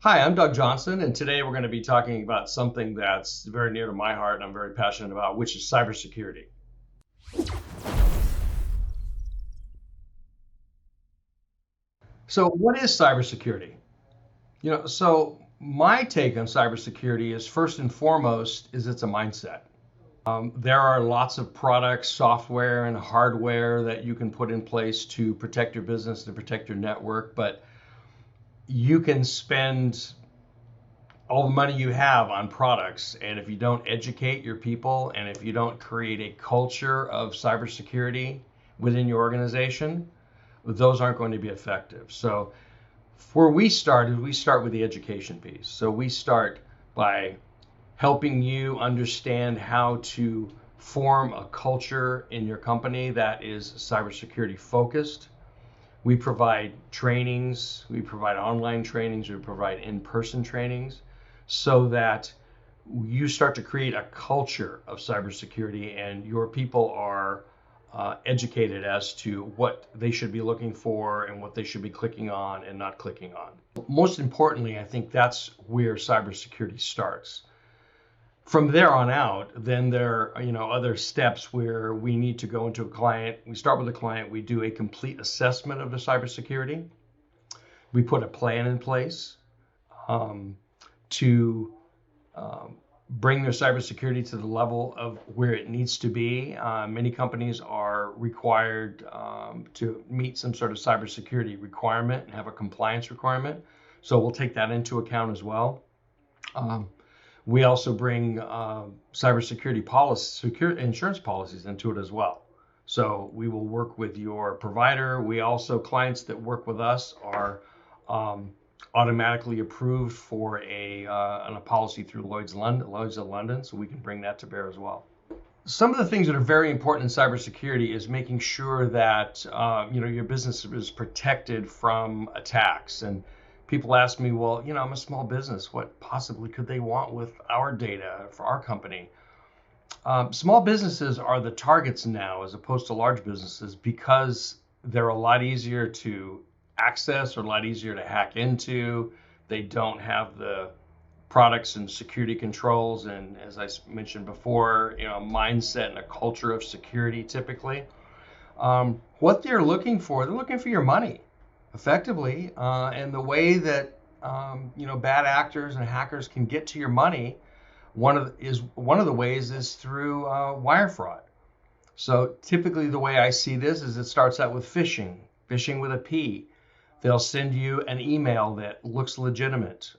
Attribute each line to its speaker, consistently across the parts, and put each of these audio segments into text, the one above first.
Speaker 1: Hi, I'm Doug Johnson, and today we're going to be talking about something that's very near to my heart and I'm very passionate about, which is cybersecurity. So, what is cybersecurity? So my take on cybersecurity is first and foremost is it's a mindset. There are lots of products, software, and hardware that you can put in place to protect your business, to protect your network, but you can spend all the money you have on products, and if you don't educate your people and if you don't create a culture of cybersecurity within your organization, those aren't going to be effective. So where we start with the education piece. So we start by helping you understand how to form a culture in your company that is cybersecurity focused. We provide trainings, we provide online trainings, we provide in-person trainings so that you start to create a culture of cybersecurity and your people are educated as to what they should be looking for and what they should be clicking on and not clicking on. Most importantly, I think that's where cybersecurity starts. From there on out, then there are other steps where we need to go into a client. We start with a client. We do a complete assessment of the cybersecurity. We put a plan in place to bring their cybersecurity to the level of where it needs to be. Many companies are required to meet some sort of cybersecurity requirement and have a compliance requirement. So we'll take that into account as well. We also bring cybersecurity insurance policies into it as well. So we will work with your provider. We also, clients that work with us are automatically approved for a policy through Lloyd's of London, so we can bring that to bear as well. Some of the things that are very important in cybersecurity is making sure that your business is protected from attacks. And people ask me, well, I'm a small business. What possibly could they want with our data for our company? Small businesses are the targets now as opposed to large businesses because they're a lot easier to access or a lot easier to hack into. They don't have the products and security controls and, as I mentioned before, a mindset and a culture of security typically. What they're looking for your money effectively, and the way that bad actors and hackers can get to your money. One of the ways is through wire fraud. So typically the way I see this is it starts out with phishing with a P. They'll send you an email that looks legitimate,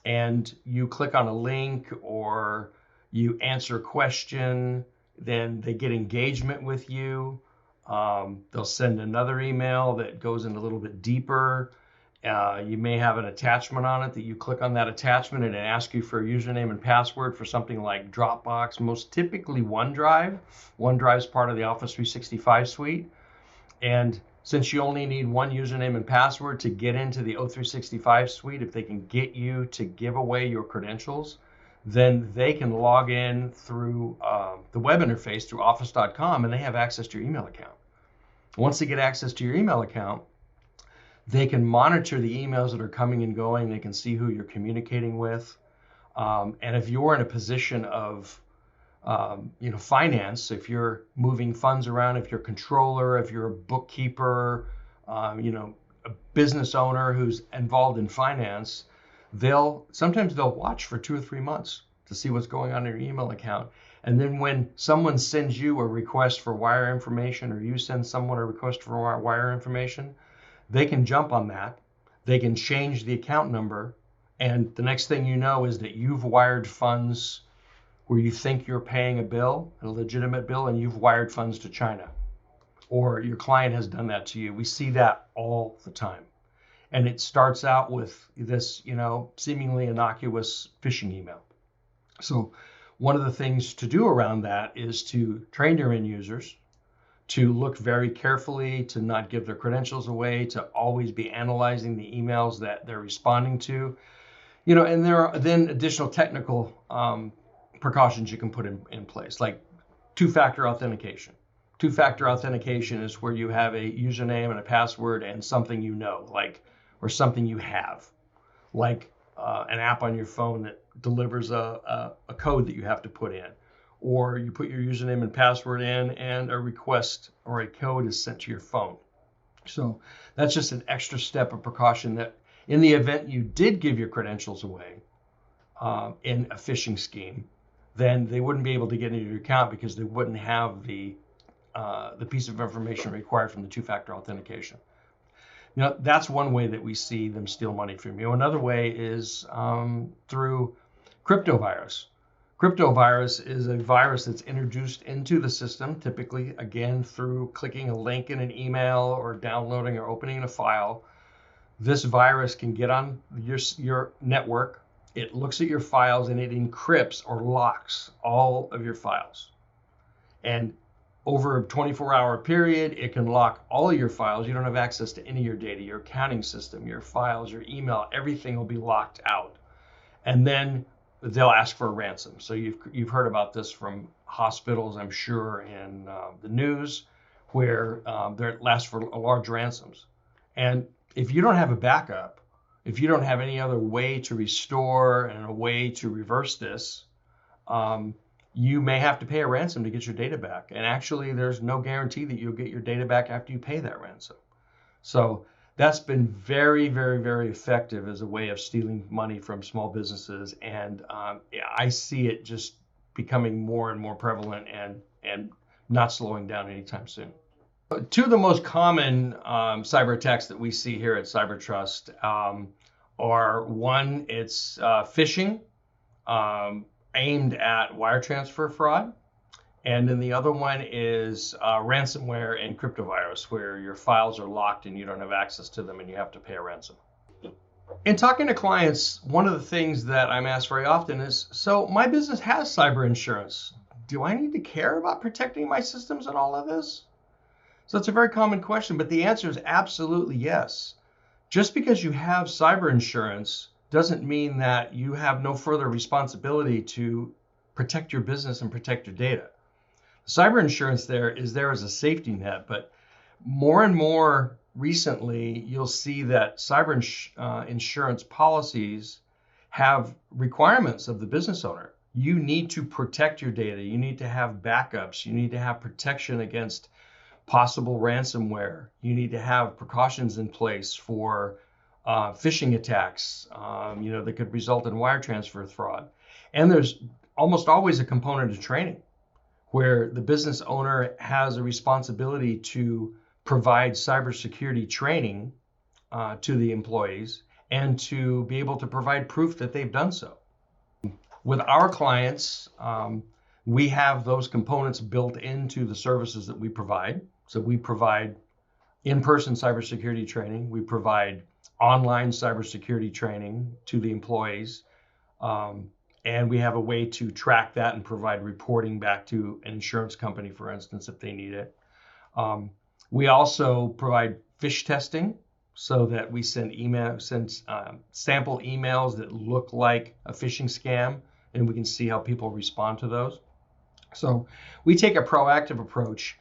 Speaker 1: and you click on a link or you answer a question, then they get engagement with you. They'll send another email that goes in a little bit deeper. You may have an attachment on it that you click on that attachment and it asks you for a username and password for something like Dropbox, most typically OneDrive. OneDrive is part of the Office 365 suite. And since you only need one username and password to get into the O365 suite, if they can get you to give away your credentials, then they can log in through the web interface through office.com and they have access to your email account. Once they get access to your email account, they can monitor the emails that are coming and going. They can see who you're communicating with. And if you're in a position of finance, if you're moving funds around, if you're a controller, if you're a bookkeeper, a business owner who's involved in finance, sometimes they'll watch for 2 or 3 months to see what's going on in your email account. And then when someone sends you a request for wire information or you send someone a request for wire information, they can jump on that. They can change the account number. And the next thing you know is that you've wired funds where you think you're paying a bill, a legitimate bill, and you've wired funds to China. Or your client has done that to you. We see that all the time. And it starts out with this, seemingly innocuous phishing email. So one of the things to do around that is to train your end users to look very carefully, to not give their credentials away, to always be analyzing the emails that they're responding to. And there are then additional technical precautions you can put in place, like two-factor authentication. Two-factor authentication is where you have a username and a password and something or something you have. like an app on your phone that delivers a code that you have to put in, or you put your username and password in and a request or a code is sent to your phone. So that's just an extra step of precaution that in the event you did give your credentials away in a phishing scheme, then they wouldn't be able to get into your account because they wouldn't have the piece of information required from the two-factor authentication. That's one way that we see them steal money from you. Another way is through cryptovirus. Cryptovirus is a virus that's introduced into the system, typically, again, through clicking a link in an email or downloading or opening a file. This virus can get on your network. It looks at your files and it encrypts or locks all of your files. And over a 24-hour period, it can lock all of your files. You don't have access to any of your data, your accounting system, your files, your email, everything will be locked out. And then they'll ask for a ransom. So you've heard about this from hospitals, I'm sure, in the news, where they ask for large ransoms. And if you don't have a backup, if you don't have any other way to restore and a way to reverse this, you may have to pay a ransom to get your data back. And actually, there's no guarantee that you'll get your data back after you pay that ransom. So that's been very, very, very effective as a way of stealing money from small businesses. And I see it just becoming more and more prevalent and not slowing down anytime soon. Two of the most common cyber attacks that we see here at CyberTrust are one, it's phishing aimed at wire transfer fraud. And then the other one is ransomware and cryptovirus, where your files are locked and you don't have access to them and you have to pay a ransom. In talking to clients, one of the things that I'm asked very often is, so my business has cyber insurance. Do I need to care about protecting my systems and all of this? So it's a very common question, but the answer is absolutely yes. Just because you have cyber insurance doesn't mean that you have no further responsibility to protect your business and protect your data. Cyber insurance is there as a safety net, but more and more recently, you'll see that cyber insurance policies have requirements of the business owner. You need to protect your data. You need to have backups. You need to have protection against possible ransomware. You need to have precautions in place for phishing attacks, that could result in wire transfer fraud. And there's almost always a component of training where the business owner has a responsibility to provide cybersecurity training to the employees and to be able to provide proof that they've done so. With our clients, we have those components built into the services that we provide. So we provide in-person cybersecurity training. We provide online cybersecurity training to the employees. And we have a way to track that and provide reporting back to an insurance company, for instance, if they need it. We also provide phish testing so that we send sample emails that look like a phishing scam, and we can see how people respond to those. So we take a proactive approach.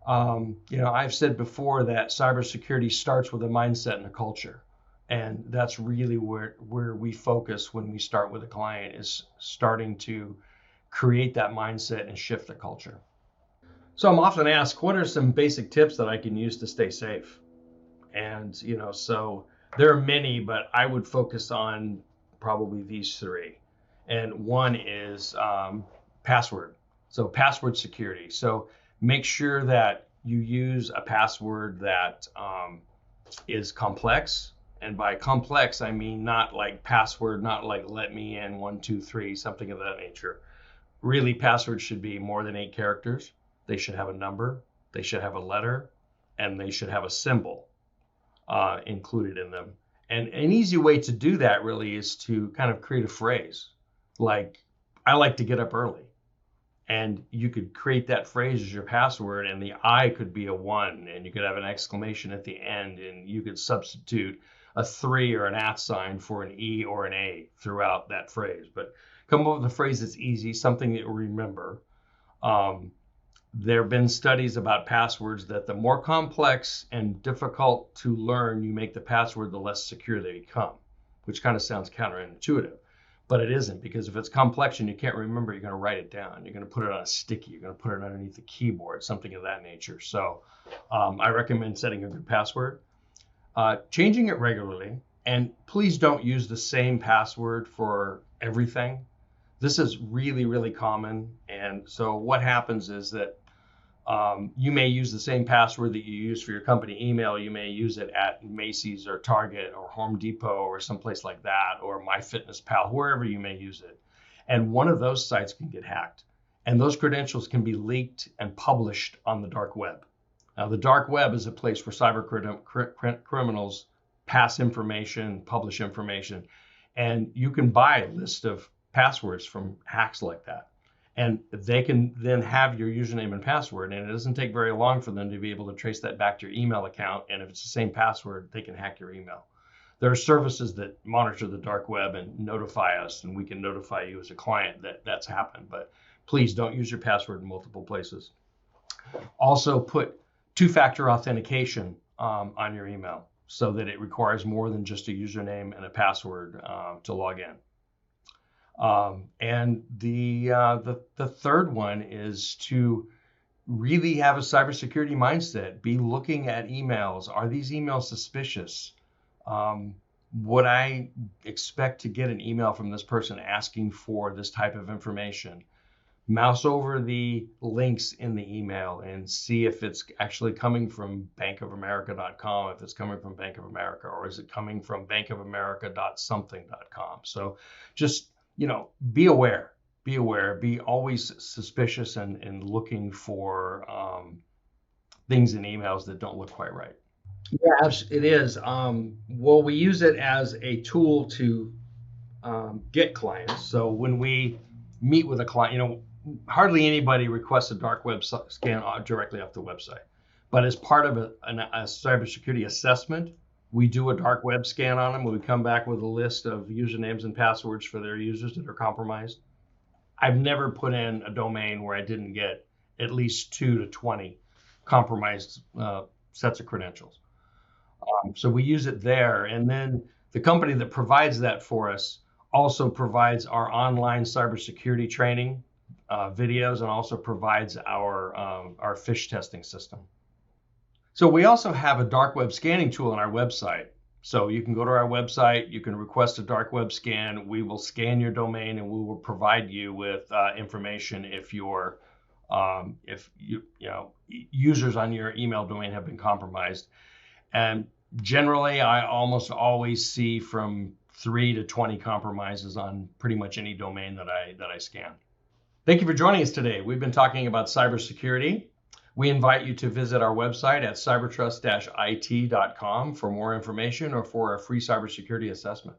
Speaker 1: I've said before that cybersecurity starts with a mindset and a culture. And that's really where we focus when we start with a client, is starting to create that mindset and shift the culture. So I'm often asked, what are some basic tips that I can use to stay safe? And, so there are many, but I would focus on probably these three. And one is password. So password security. So make sure that you use a password that is complex. And by complex, I mean not like password, not like let me in 1, 2, 3, something of that nature. Really, passwords should be more than 8 characters. They should have a number, they should have a letter, and they should have a symbol included in them. And an easy way to do that really is to kind of create a phrase. Like, I like to get up early. And you could create that phrase as your password, and the I could be a 1, and you could have an exclamation at the end, and you could substitute a 3 or an @ sign for an E or an A throughout that phrase. But come up with a phrase that's easy, something that you'll remember. There have been studies about passwords that the more complex and difficult to learn you make the password, the less secure they become. which kind of sounds counterintuitive, but it isn't, because if it's complex and you can't remember, you're going to write it down. You're going to put it on a sticky. You're going to put it underneath the keyboard, something of that nature. So I recommend setting a good password, changing it regularly, and please don't use the same password for everything. This is really, really common. And so what happens is that you may use the same password that you use for your company email. You may use it at Macy's or Target or Home Depot or someplace like that, or MyFitnessPal, wherever you may use it. And one of those sites can get hacked. And those credentials can be leaked and published on the dark web. Now, the dark web is a place where cyber criminals pass information, publish information, and you can buy a list of passwords from hacks like that. And they can then have your username and password, and it doesn't take very long for them to be able to trace that back to your email account. And if it's the same password, they can hack your email. There are services that monitor the dark web and notify us, and we can notify you as a client that that's happened. But please don't use your password in multiple places. Also, put two-factor authentication on your email so that it requires more than just a username and a password to log in. And the third one is to really have a cybersecurity mindset. Be looking at emails. Are these emails suspicious? Would I expect to get an email from this person asking for this type of information? Mouse over the links in the email and see if it's actually coming from bankofamerica.com, if it's coming from Bank of America, or is it coming from bankofamerica.something.com. So just, be aware, be always suspicious and looking for things in emails that don't look quite right. Yeah, it is. Well, we use it as a tool to get clients. So when we meet with a client, hardly anybody requests a dark web scan directly off the website. But as part of a cybersecurity assessment, we do a dark web scan on them. We come back with a list of usernames and passwords for their users that are compromised. I've never put in a domain where I didn't get at least 2 to 20 compromised sets of credentials. So we use it there. And then the company that provides that for us also provides our online cybersecurity training videos, and also provides our phish testing system. So we also have a dark web scanning tool on our website. So you can go to our website, you can request a dark web scan. We will scan your domain, and we will provide you with information if users on your email domain have been compromised. And generally, I almost always see from 3 to 20 compromises on pretty much any domain that I scan. Thank you for joining us today. We've been talking about cybersecurity. We invite you to visit our website at cybertrust-it.com for more information or for a free cybersecurity assessment.